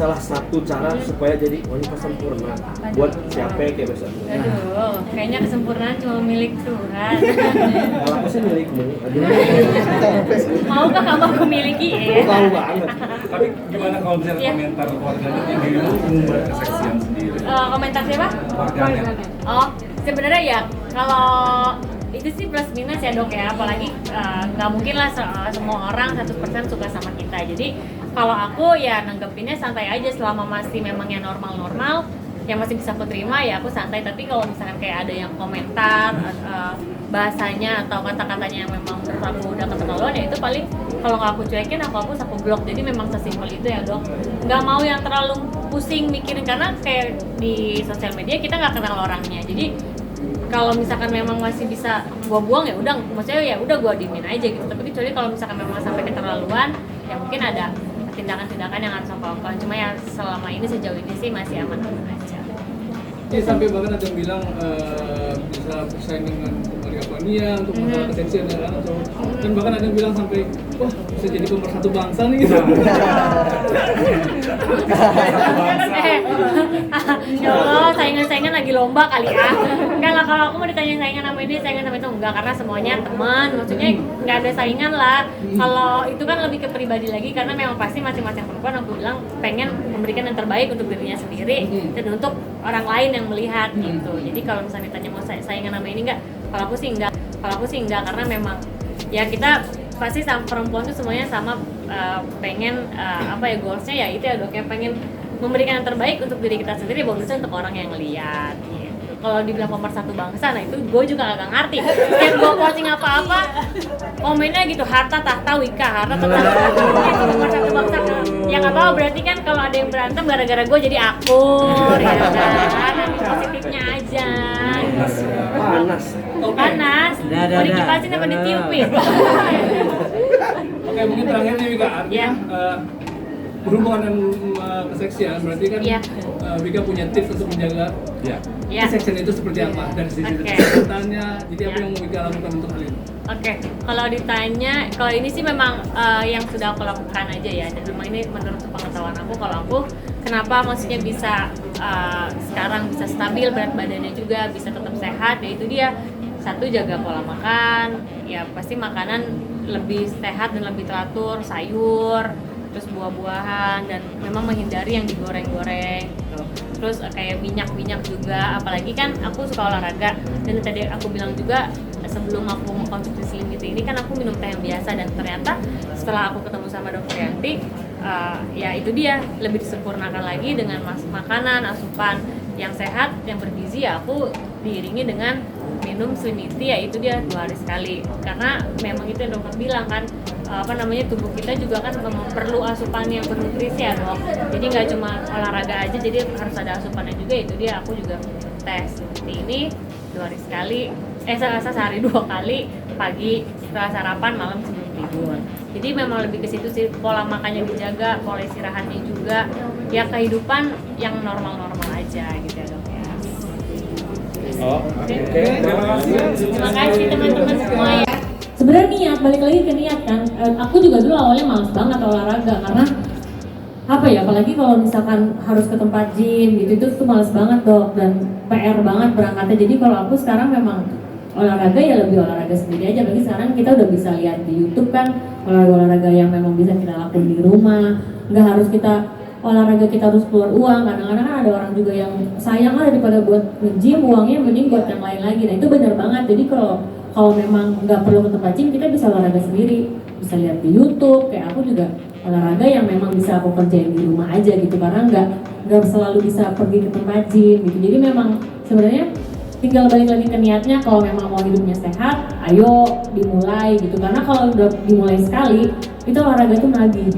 salah satu cara supaya jadi wanita sempurna buat siapa kayak misalnya? Aduh, kayaknya kesempurnaan cuma milik Tuhan. Kalau aku sih milikmu. Aduh. Maukah kamu aku miliki ya? Tahu banget. Tapi gimana kalau misalnya komentar warganet yang mengumbar keseksian sendiri? Komentar siapa? Warganet. Oh, sebenarnya ya kalau itu sih plus minus ya dok ya, apalagi nggak mungkin lah semua orang 100% suka sama kita. Jadi kalau aku ya nanggepinnya santai aja selama masih memang yang normal-normal, yang masih bisa aku terima ya aku santai. Tapi kalau misalkan kayak ada yang komentar bahasanya atau kata-katanya yang memang menurut aku udah keterlaluan, ya itu paling kalau nggak aku cuekin aku blok. Jadi memang sesimpel itu ya dok, nggak mau yang terlalu pusing mikirin, karena kayak di sosial media kita nggak kenal orangnya. Jadi kalau misalkan memang masih bisa gua buang ya udah, maksudnya ya udah gua diemin aja gitu. Tapi kecuali kalau misalkan memang sampai keterlaluan, ya mungkin ada tindakan-tindakan yang harus aku lakukan. Cuma ya selama ini sejauh ini sih masih aman-aman aja. Ya sampai bahkan ada yang bilang bisa bersaing dengan Maria Vania untuk masalah keseksian ya kan, atau dan bahkan ada yang bilang sampai wah bisa jadi pemersatu bangsa nih gitu. Ya Allah, saingan-saingan lagi lomba kali ya. Enggak lah, kalau aku mau ditanya saingan sama ini, saingan sama itu enggak, karena semuanya teman. Maksudnya enggak ada saingan lah. Kalau itu kan lebih ke pribadi lagi, karena memang pasti masing-masing perempuan aku bilang pengen memberikan yang terbaik untuk dirinya sendiri dan untuk orang lain yang melihat gitu. Jadi kalau misalnya ditanya mau saingan sama ini enggak, kalau aku sih enggak karena memang ya kita pasti sama perempuan tuh semuanya sama pengen apa ya goalsnya ya itu ya dok, yang pengen memberikan yang terbaik untuk diri kita sendiri, bonusnya untuk orang yang ngeliat gitu. Kalau dibilang pemersatu bangsa, nah itu gue juga agak ngerti. Setiap gue posting apa-apa komennya gitu, harta tahta wika, harta tahta gitu, pemersatu bangsa. Ya nggak tahu, berarti kan kalau ada yang berantem gara-gara gue jadi akur ya kan, positifnya aja gitu. Panas mau dikipasin apa ditiupin? Oke, mungkin terakhir nih Wika, artinya berhubungan dengan keseksian berarti kan Wika punya tips untuk menjaga keseksian itu seperti apa dari sisi kesehatannya. Jadi apa yang Wika lakukan untuk hal itu? Oke, kalau ditanya, kalau ini sih memang yang sudah aku lakukan aja ya. Dan memang ini menurut pengetahuan aku, kalau aku kenapa maksudnya bisa sekarang bisa stabil berat badannya juga, bisa tetap sehat, ya itu dia. Satu, jaga pola makan, ya pasti makanan lebih sehat dan lebih teratur, sayur, terus buah-buahan, dan memang menghindari yang digoreng-goreng gitu. Terus kayak minyak-minyak juga, apalagi kan aku suka olahraga, dan tadi aku bilang juga sebelum aku mengkonsumsi Slim Beauty ini kan aku minum teh yang biasa, dan ternyata setelah aku ketemu sama Dokter Yanti, ya itu dia, lebih disempurnakan lagi dengan makanan, asupan yang sehat, yang bergizi. Ya aku diiringi dengan minum Slim Beauty, ya itu dia 2 hari sekali, karena memang itu yang dokter bilang kan, tubuh kita juga kan perlu asupan yang bernutrisi ya dok. Jadi nggak cuma olahraga aja, jadi harus ada asupannya juga. Itu dia, aku juga tes seperti ini 2 hari sekali, sehari 2 kali, pagi setelah sarapan, malam sebelum tidur. Jadi memang lebih ke situ sih, pola makannya dijaga, pola istirahatnya juga, ya kehidupan yang normal-normal aja gitu ya dok ya. Terima kasih teman-teman semua ya. Sebenarnya niat, balik lagi ke niat kan. Aku juga dulu awalnya malas banget olahraga karena apa ya, apalagi kalau misalkan harus ke tempat gym gitu, itu tuh malas banget dok, dan PR banget berangkatnya. Jadi kalau aku sekarang memang olahraga ya lebih olahraga sendiri aja. Bagi sekarang kita udah bisa lihat di YouTube kan olahraga yang memang bisa kita lakukan di rumah, nggak harus kita olahraga kita harus keluar uang. Kadang-kadang kan ada orang juga yang sayang lah, daripada buat nge-gym uangnya mending buat yang lain lagi. Nah itu benar banget. Jadi kalau memang nggak perlu ke tempat gym, kita bisa olahraga sendiri, bisa lihat di YouTube. Kayak aku juga olahraga yang memang bisa aku kerjain di rumah aja gitu, karena nggak selalu bisa pergi ke tempat gym gitu. Jadi memang sebenarnya tinggal balik lagi ke niatnya. Kalau memang mau hidupnya sehat, ayo dimulai gitu. Karena kalau udah dimulai sekali, itu olahraga tuh nagih.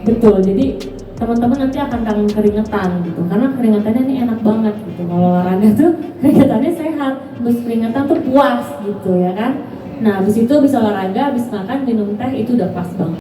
Betul. Jadi teman-teman nanti akan kangen keringetan gitu, karena keringetannya ini enak banget gitu. Kalau olahraga tuh keringetannya sehat, terus keringetan tuh puas gitu ya kan. Nah habis itu bisa olahraga, habis makan minum teh, itu udah pas banget.